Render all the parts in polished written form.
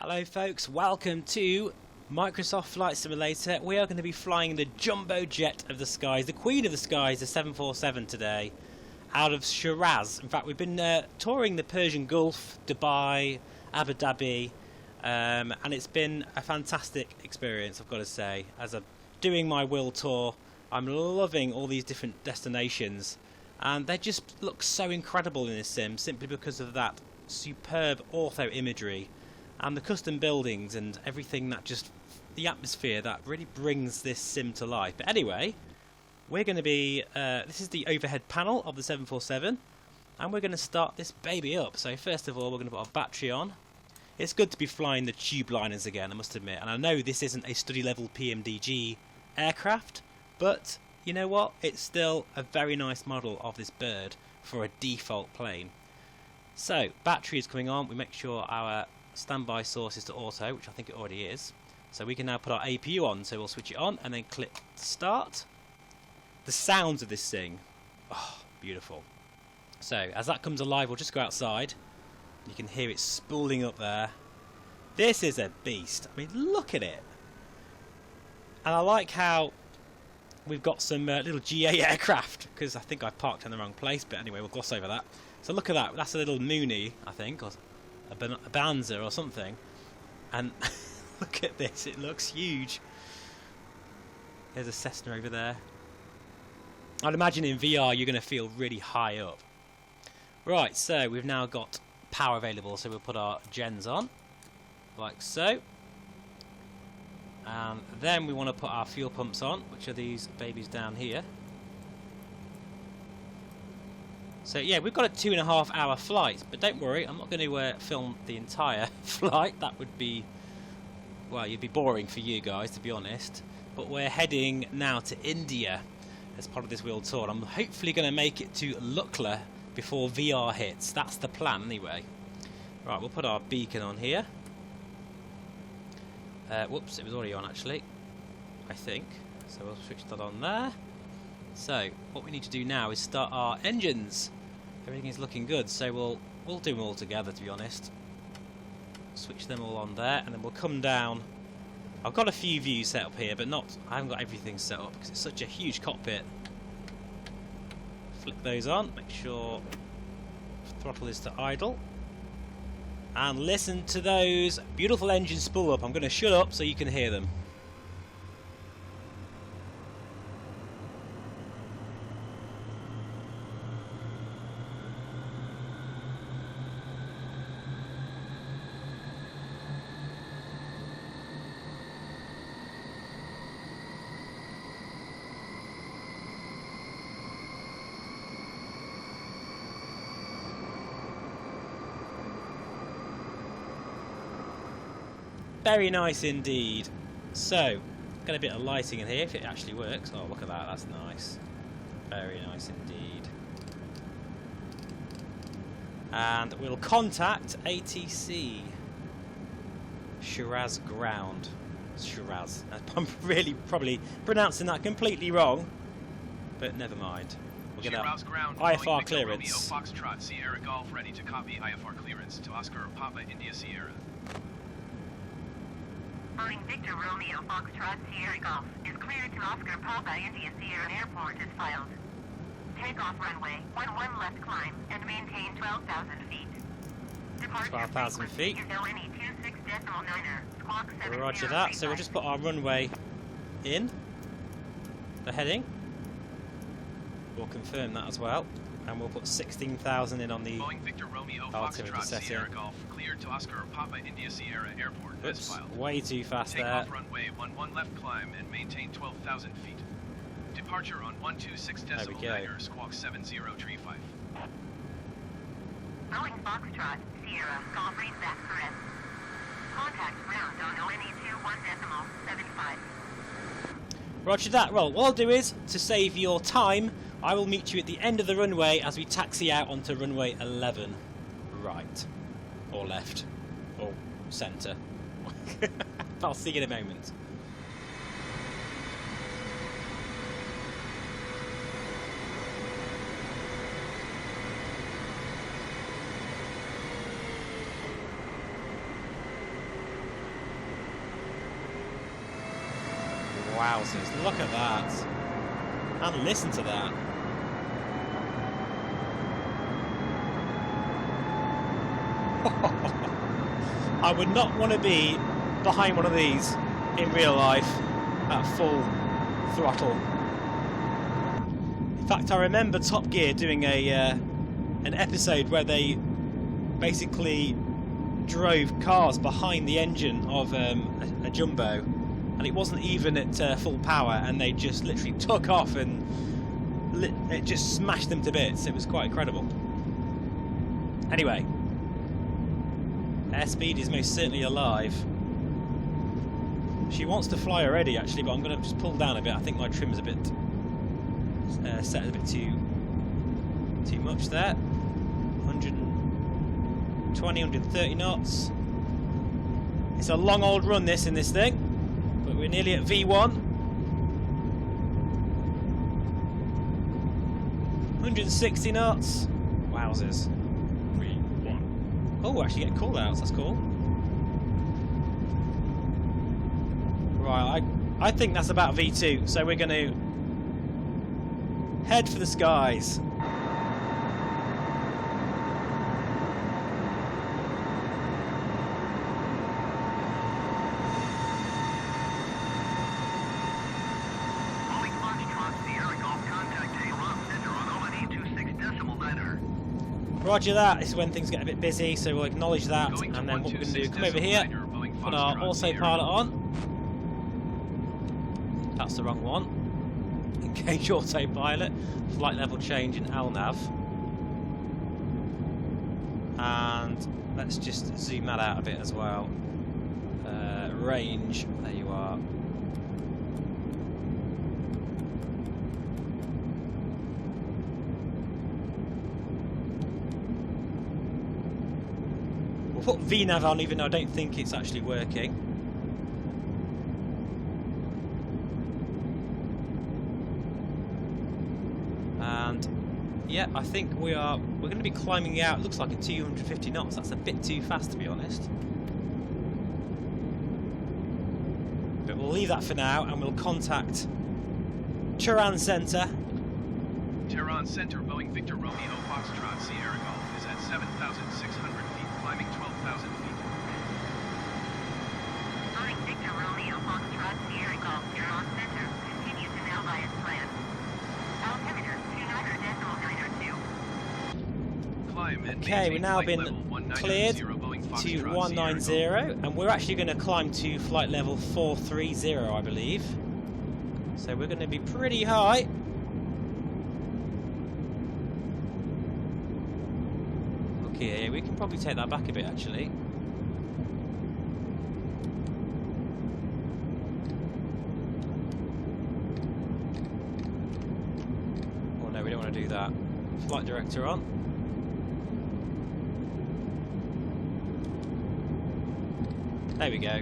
Hello folks, welcome to Microsoft Flight Simulator. We are going to be flying the jumbo jet of the skies, the queen of the skies, the 747 today, out of Shiraz. In fact, we've been touring the Persian Gulf, Dubai, Abu Dhabi, and it's been a fantastic experience, I've got to say. As I'm doing my world tour, I'm loving all these different destinations, and they just look so incredible in this sim, simply because of that superb ortho imagery and the custom buildings and everything, that just the atmosphere that really brings this sim to life. But anyway, we're going to be this is the overhead panel of the 747, and we're going to start this baby up. So first of all, we're going to put our battery on. It's good to be flying the tube liners again, I must admit, and I know this isn't a study level PMDG aircraft, but you know what, it's still a very nice model of this bird for a default plane. So battery is coming on. We make sure our standby source is to auto, which I think it already is. So we can now put our APU on, so we'll switch it on and then click start. The sounds of this thing, oh, beautiful. So as that comes alive, we'll just go outside. You can hear it spooling up there. This is a beast. I mean, look at it. And I like how we've got some little GA aircraft, because I think I've parked in the wrong place, but anyway, we'll gloss over that. So look at that, that's a little Mooney, I think, or a Banzer or something, and look at this, it looks huge. There's a Cessna over there. I'd imagine in VR you're going to feel really high up. Right, so we've now got power available, so we'll put our gens on, like so. And then we want to put our fuel pumps on, which are these babies down here. So yeah, we've got a 2.5 hour flight, but don't worry, I'm not going to film the entire flight. That would be, well, you'd be boring for you guys, to be honest. But we're heading now to India as part of this world tour. I'm hopefully going to make it to Lukla before VR hits. That's the plan anyway. Right, we'll put our beacon on here. Whoops, it was already on actually, I think. So we'll switch that on there. So what we need to do now is start our engines. Everything is looking good, so we'll do them all together, to be honest. Switch them all on there, and then we'll come down. I've got a few views set up here, but I haven't got everything set up because it's such a huge cockpit. Flick those on, make sure throttle is to idle, and listen to those beautiful engines spool up. I'm going to shut up so you can hear them. Very nice indeed. So, got a bit of lighting in here if it actually works. Oh, look at that, that's nice. Very nice indeed. And we'll contact ATC Shiraz ground. Shiraz. I'm really probably pronouncing that completely wrong, but never mind. We'll get Shiraz ground, IFR clearance. Romeo Foxtrot Sierra Golf ready to copy IFR clearance to Oscar Papa India Sierra. Victor Romeo Foxtrot Sierra Golf is cleared to Oscar Papa India Sierra Airport is filed. Takeoff runway 11 left climb and maintain 12,000 feet. Departure 12,000 feet. Is LNE 26.9er, squawk 7035. Roger that. So we'll just put our runway in. The heading. We'll confirm that as well. And we'll put 16,000 in on the Boeing Victor Romeo altimeter Foxtrot setting. Sierra Golf cleared to Oscar Papa India Sierra Airport as Oops, filed. way too fast Takeoff there. runway 11 left climb and maintain 12,000 feet. Departure on 126.9er, squawk 7035. Boeing Foxtrot Sierra Golf read back correct. Contact ground on ONE 21.75. Roger that. Well, what I'll do is, to save your time, I will meet you at the end of the runway as we taxi out onto runway 11. Right. Or left. Or centre. I'll see you in a moment. Wowzers, look at that. And listen to that. I would not want to be behind one of these in real life at full throttle. In fact, I remember Top Gear doing an episode where they basically drove cars behind the engine of a jumbo, and it wasn't even at full power, and they just literally took off and it just smashed them to bits. It was quite incredible. Anyway, Airspeed is most certainly alive. She wants to fly already, actually, but I'm going to just pull down a bit. I think my trim's a bit set a bit too much there. 120, 130 knots. It's a long old run this in this thing, but we're nearly at V1. 160 knots. Wowzers. V1. Oh, actually getting call outs. That's cool. Right, I think that's about V2, so we're going to head for the skies. Roger that. This is when things get a bit busy, so we'll acknowledge that, and then what we're going to do, come over here, put our autopilot on. That's the wrong one. Engage autopilot. Flight level change in LNAV. And let's just zoom that out a bit as well. Range, there you are. We'll put VNAV on, even though I don't think it's actually working. And yeah, I think we're going to be climbing out. It looks like at 250 knots. That's a bit too fast, to be honest. But we'll leave that for now, and we'll contact Tehran Center. Tehran Center, Boeing Victor Romeo Foxtrot Sierra Golf is at 7,600 feet, climbing 12,000 feet. Boeing Victor Romeo Foxtrot Sierra Golf, Tehran Center, continues to now by its plan. Altimeter 29.902. Climb and Okay, we've now been cleared to 190, 190, and we're actually going to climb to flight level 430, I believe. So we're going to be pretty high. Okay, we can probably take that back a bit, actually. Oh no, we don't want to do that. Flight director on. There we go.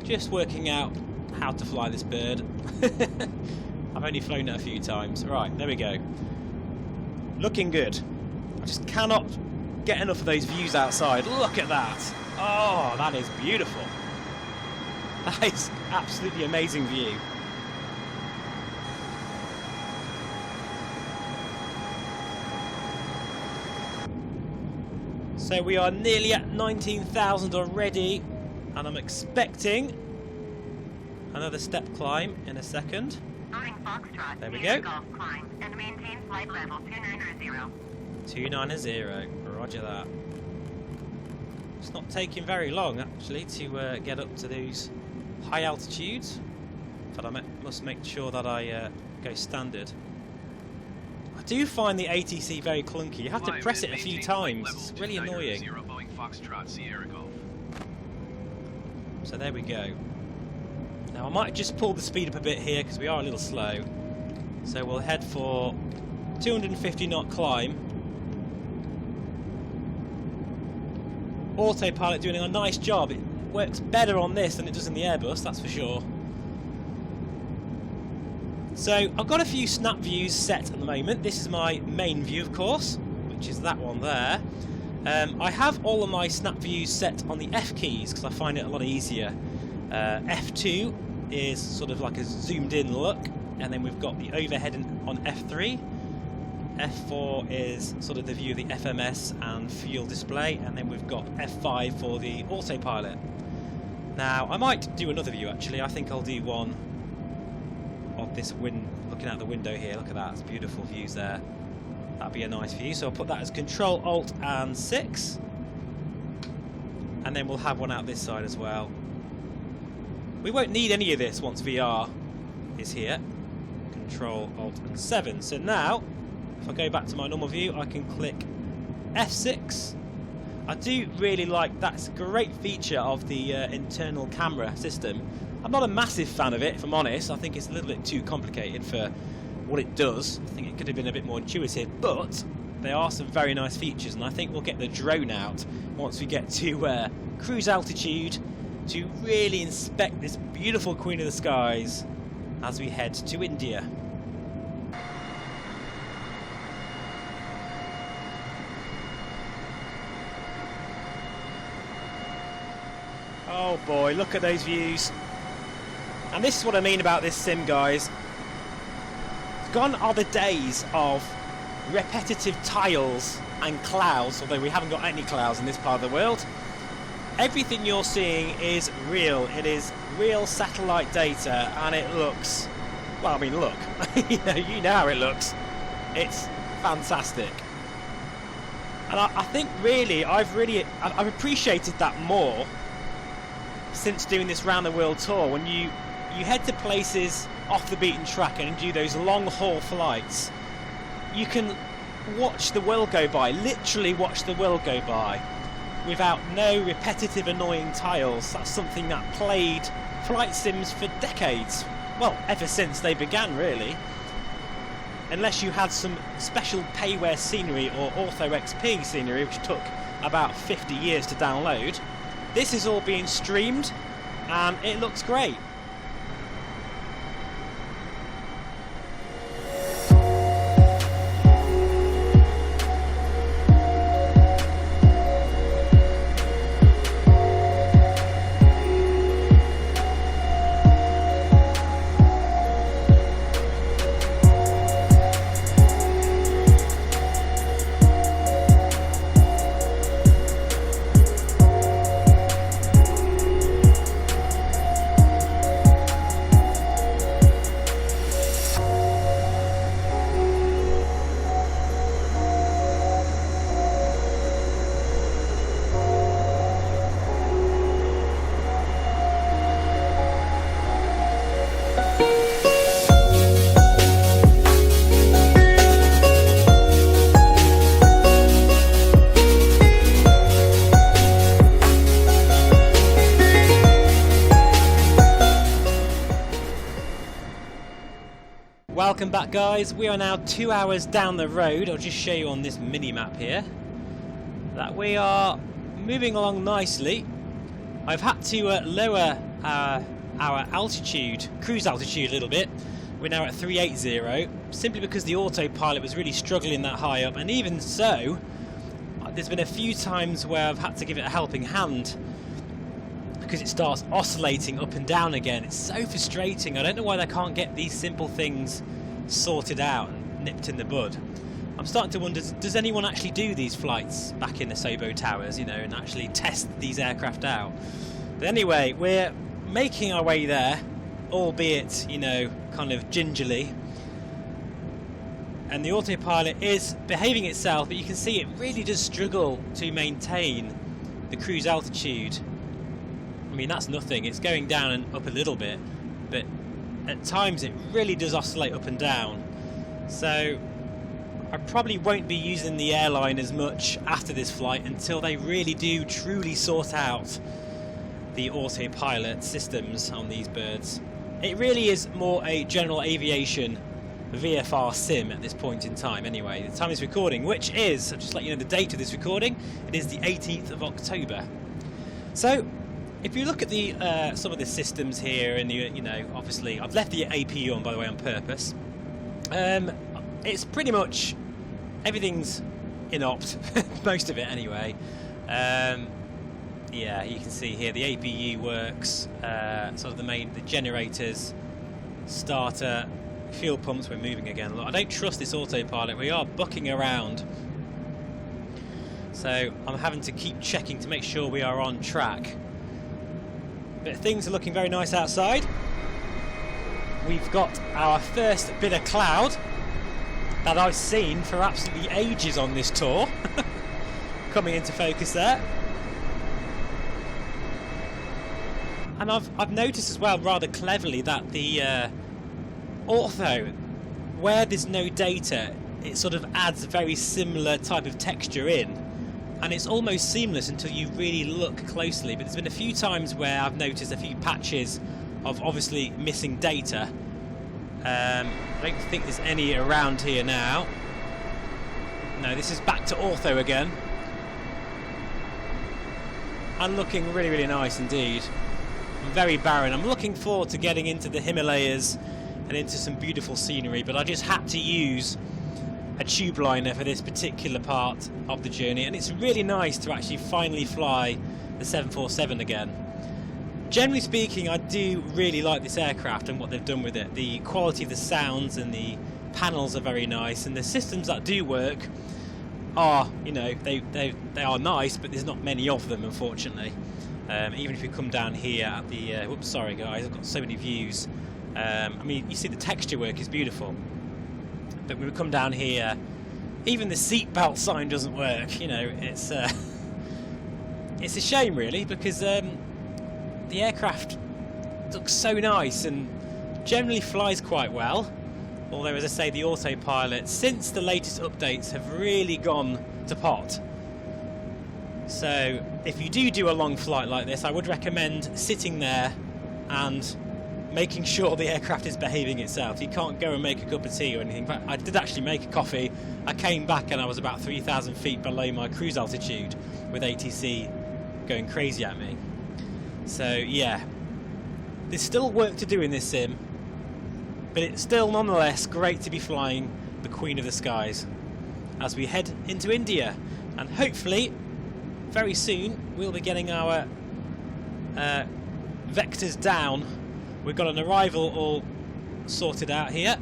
Just working out how to fly this bird. I've only flown it a few times. Right, there we go. Looking good. I just cannot get enough of those views outside. Look at that. Oh, that is beautiful. That is absolutely amazing view. So we are nearly at 19,000 already, and I'm expecting another step climb in a second. There we go. Golf climb and maintain flight level 290. 290, roger that. It's not taking very long actually to get up to those high altitudes, but I must make sure that I go standard. I do find the ATC very clunky. You have to press it a few times. It's really annoying. So there we go. Now I might just pull the speed up a bit here because we are a little slow. So we'll head for 250 knot climb. Autopilot doing a nice job. It works better on this than it does in the Airbus, that's for sure. So I've got a few snap views set at the moment. This is my main view, of course, which is that one there. I have all of my snap views set on the F keys because I find it a lot easier. F2 is sort of like a zoomed in look, and then we've got the overhead on F3. F4 is sort of the view of the FMS and fuel display, and then we've got F5 for the autopilot. Now I might do another view actually. I think I'll do one of this looking out the window here. Look at that, it's beautiful views there. That'd be a nice view, so I'll put that as Control Alt and 6, and then we'll have one out this side as well. We won't need any of this once VR is here. Control Alt and 7. So now if I go back to my normal view, I can click F6. I do really like, that's a great feature of the internal camera system. I'm not a massive fan of it, if I'm honest. I think it's a little bit too complicated for what it does. I think it could have been a bit more intuitive, but there are some very nice features, and I think we'll get the drone out once we get to cruise altitude to really inspect this beautiful Queen of the Skies as we head to India. Oh boy, look at those views. And this is what I mean about this sim, guys. Gone are the days of repetitive tiles and clouds, although we haven't got any clouds in this part of the world. Everything you're seeing is real. It is real satellite data, and it looks, well, I mean, look, you know how it looks. It's fantastic. And I think really, I've appreciated that more since doing this round the world tour. When you head to places off the beaten track and do those long haul flights, you can watch the world go by, literally watch the world go by, without no repetitive annoying tiles. That's something that plagued flight sims for decades, well, ever since they began really, unless you had some special payware scenery or Ortho XP scenery, which took about 50 years to download. This is all being streamed and it looks great. Welcome back, guys. We are now 2 hours down the road. I'll just show you on this mini map here that we are moving along nicely. I've had to lower our altitude, cruise altitude a little bit. We're now at 380, simply because the autopilot was really struggling that high up, and even so, there's been a few times where I've had to give it a helping hand because it starts oscillating up and down again. It's so frustrating. I don't know why they can't get these simple things sorted out and nipped in the bud. I'm starting to wonder, does anyone actually do these flights back in the Sobo Towers, you know, and actually test these aircraft out? But anyway, we're making our way there, albeit, you know, kind of gingerly. And the autopilot is behaving itself, but you can see it really does struggle to maintain the cruise altitude. I mean, that's nothing. It's going down and up a little bit, but at times it really does oscillate up and down. So I probably won't be using the airline as much after this flight until they really do truly sort out the autopilot systems on these birds. It really is more a general aviation VFR sim at this point in time anyway. The time is recording, which is, I'll just let you know the date of this recording, it is the 18th of October. So if you look at the some of the systems here, and you know, obviously I've left the APU on, by the way, on purpose. It's pretty much everything's inopt, most of it anyway. Yeah, you can see here the APU works, sort of the generators, starter, fuel pumps, we're moving again. Look, I don't trust this autopilot, we are bucking around. So I'm having to keep checking to make sure we are on track. But things are looking very nice outside. We've got our first bit of cloud that I've seen for absolutely ages on this tour. Coming into focus there. And I've noticed as well, rather cleverly, that the ortho, where there's no data, it sort of adds a very similar type of texture in, and it's almost seamless until you really look closely. But there's been a few times where I've noticed a few patches of obviously missing data. I don't think there's any around here now. No, this is back to ortho again, and looking really, really nice indeed. Very barren. I'm looking forward to getting into the Himalayas and into some beautiful scenery, but I just had to use a tube liner for this particular part of the journey, and it's really nice to actually finally fly the 747 again. Generally speaking, I do really like this aircraft and what they've done with it. The quality of the sounds and the panels are very nice, and the systems that do work are, you know, they are nice, but there's not many of them, unfortunately. Even if you come down here at the... whoops, sorry guys, I've got so many views. I mean, you see the texture work is beautiful. But when we come down here, even the seatbelt sign doesn't work. You know, it's a shame really, because the aircraft looks so nice and generally flies quite well. Although, as I say, the autopilot, since the latest updates, have really gone to pot. So if you do a long flight like this, I would recommend sitting there and making sure the aircraft is behaving itself. You can't go and make a cup of tea or anything. But I did actually make a coffee. I came back and I was about 3,000 feet below my cruise altitude with ATC going crazy at me. So yeah, there's still work to do in this sim, but it's still nonetheless great to be flying the Queen of the Skies as we head into India, and hopefully very soon we'll be getting our vectors down. We've got an arrival all sorted out here.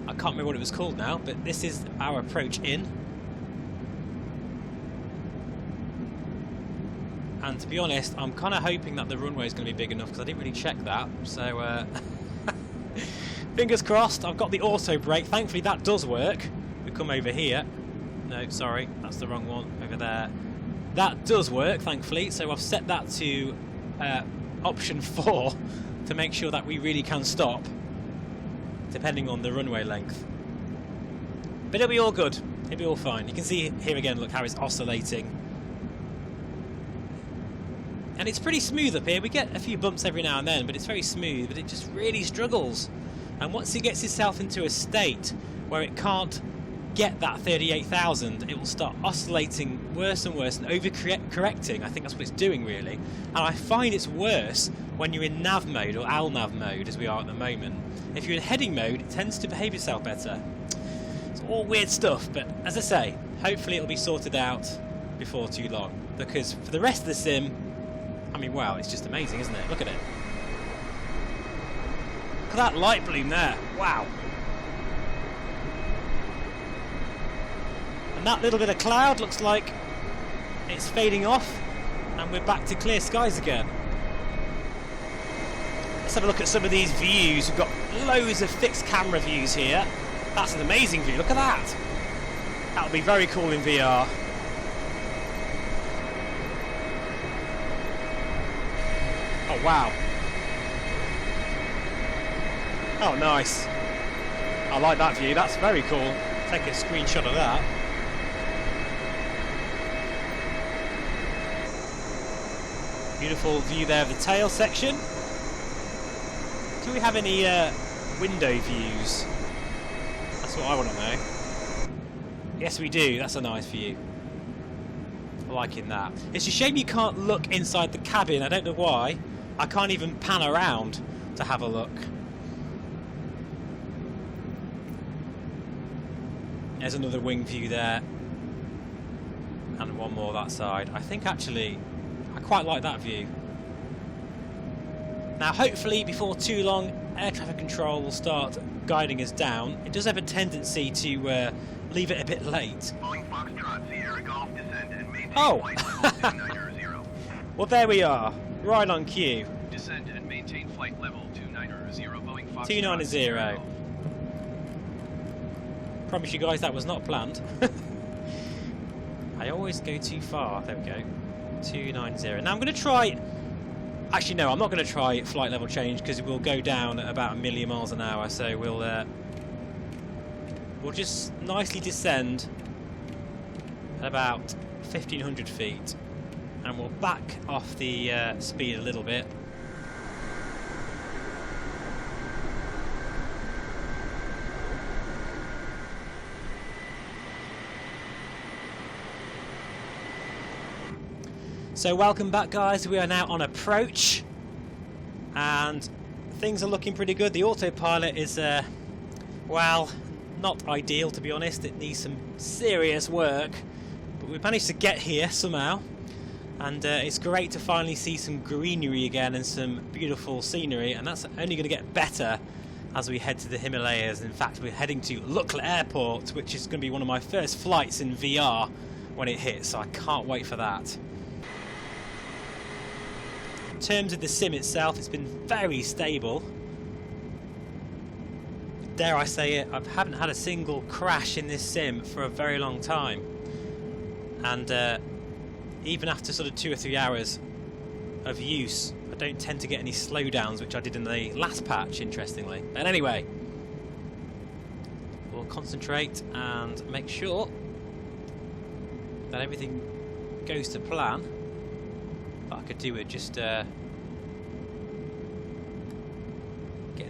I can't remember what it was called now, but this is our approach in. And to be honest, I'm kind of hoping that the runway is going to be big enough, because I didn't really check that. So fingers crossed. I've got the auto brake. Thankfully that does work. We come over here. No, sorry, that's the wrong one, over there. That does work, thankfully, so I've set that to option 4 to make sure that we really can stop, depending on the runway length. But it'll be all good, it'll be all fine. You can see here again, look how it's oscillating. And it's pretty smooth up here. We get a few bumps every now and then, but it's very smooth, but it just really struggles. And once it gets itself into a state where it can't get that 38,000, it will start oscillating worse and worse and over-correcting. I think that's what it's doing really. And I find it's worse when you're in nav mode, or ALNAV mode as we are at the moment. If you're in heading mode, it tends to behave itself better. It's all weird stuff, but as I say, hopefully it'll be sorted out before too long, because for the rest of the sim, I mean, wow, it's just amazing, isn't it? Look at it. Look at that light bloom there. Wow. And that little bit of cloud looks like it's fading off, and we're back to clear skies again. Let's have a look at some of these views. We've got loads of fixed camera views here. That's an amazing view. Look at that. That'll be very cool in VR. Oh, wow. Oh, nice. I like that view. That's very cool. Take a screenshot of that. Beautiful view there of the tail section. Do we have any window views? That's what I want to know. Yes, we do. That's a nice view. I'm liking that. It's a shame you can't look inside the cabin. I don't know why. I can't even pan around to have a look. There's another wing view there. And one more that side. I think actually I quite like that view. Now hopefully before too long air traffic control will start guiding us down. It does have a tendency to leave it a bit late. Boeing Foxtrot, Sierra Golf, descend and maintain Oh! flight level 290. Well, there we are, right on cue. Descend and maintain flight level 290, Boeing Foxtrot. 290. Sierra Golf. Promise you guys that was not planned. I always go too far. There we go. 290. Now I'm going to try... Actually, no, I'm not going to try flight level change because it will go down at about 1,000,000 miles an hour. So we'll just nicely descend at about 1,500 feet. And we'll back off the speed a little bit. So welcome back, guys. We are now on approach and things are looking pretty good. The autopilot is well, not ideal to be honest. It needs some serious work, but we've managed to get here somehow, and it's great to finally see some greenery again and some beautiful scenery, and that's only going to get better as we head to the Himalayas. In fact, we're heading to Lukla Airport, which is going to be one of my first flights in VR when it hits, so I can't wait for that. In terms of the sim itself, it's been very stable. Dare I say it, I haven't had a single crash in this sim for a very long time. And even after sort of 2 or 3 hours of use, I don't tend to get any slowdowns, which I did in the last patch, interestingly. But anyway, we'll concentrate and make sure that everything goes to plan. But I could do it just getting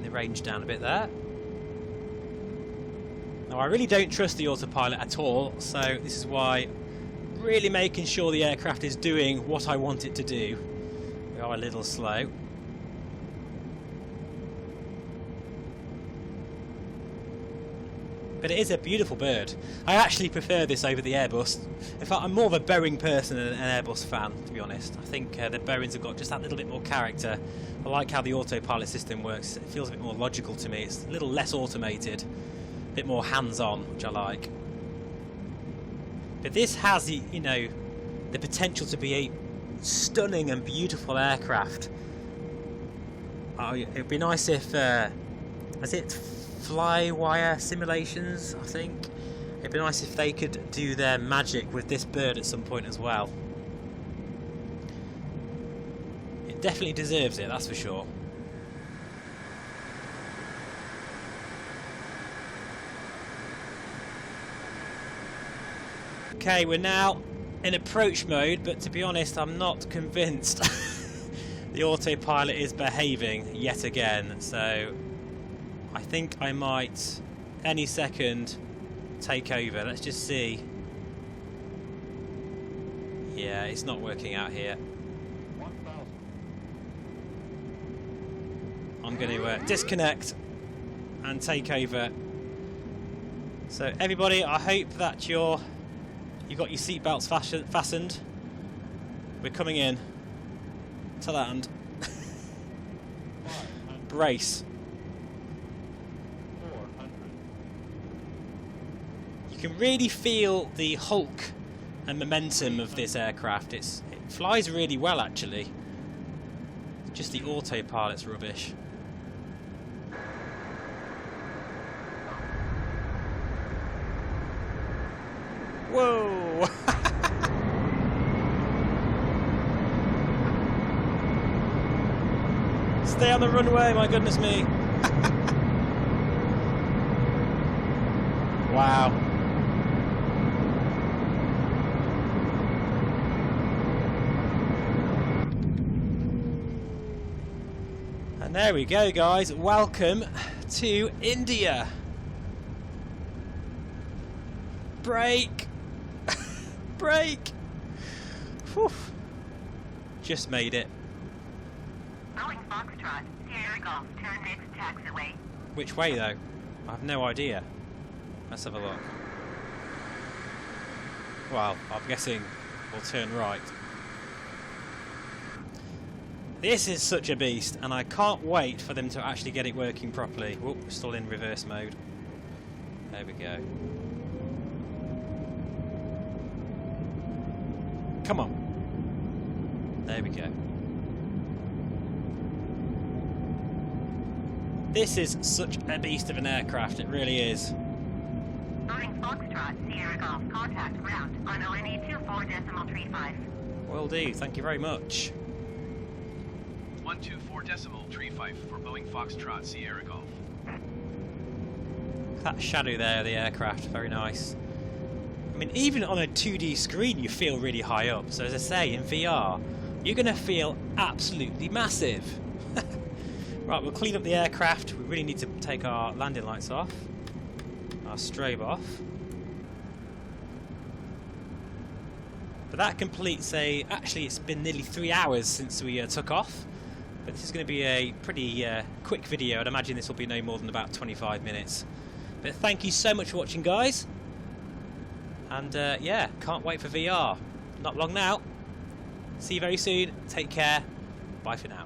the range down a bit there. Now I really don't trust the autopilot at all, so this is why really making sure the aircraft is doing what I want it to do. We are a little slow. But it is a beautiful bird. I actually prefer this over the Airbus. In fact, I'm more of a Boeing person than an Airbus fan, to be honest. I think the Boeings have got just that little bit more character. I like how the autopilot system works. It feels a bit more logical to me. It's a little less automated, a bit more hands-on, which I like. But this has, you know, the potential to be a stunning and beautiful aircraft. Oh, it'd be nice if, is it Flywire Simulations, I think? It'd be nice if they could do their magic with this bird at some point as well. It definitely deserves it, that's for sure. Okay, we're now in approach mode, but to be honest, I'm not convinced the autopilot is behaving yet again, so I think I might any second take over. Let's just see. Yeah, it's not working out here. I'm going to disconnect and take over. So everybody, I hope that you've got your seatbelts fastened. We're coming in to land. Brace. You can really feel the hulk and momentum of this aircraft. It flies really well, actually. Just the autopilot's rubbish. Whoa! Stay on the runway, my goodness me. Wow. And there we go, guys. Welcome to India. Brake! Brake! Whew. Just made it. Boeing Foxtrot, Sierra Golf, turn next taxiway. Which way, though? I have no idea. Let's have a look. Well, I'm guessing We'll turn right. This is such a beast, and I can't wait for them to actually get it working properly. Whoop, we're still in reverse mode. There we go. Come on. There we go. This is such a beast of an aircraft, it really is. Boeing Foxtrot, Sierra Golf, contact ground on ONE 24.35. Will do, thank you very much. 124.35 for Boeing Foxtrot Sierra Golf. That shadow there of the aircraft, very nice. I mean, even on a 2D screen you feel really high up, so as I say, in VR, you're going to feel absolutely massive. Right, we'll clean up the aircraft. We really need to take our landing lights off, our strobe off. But that completes actually it's been nearly 3 hours since we took off. But this is going to be a pretty quick video. I'd imagine this will be no more than about 25 minutes. But thank you so much for watching, guys. And yeah, can't wait for VR. Not long now. See you very soon. Take care. Bye for now.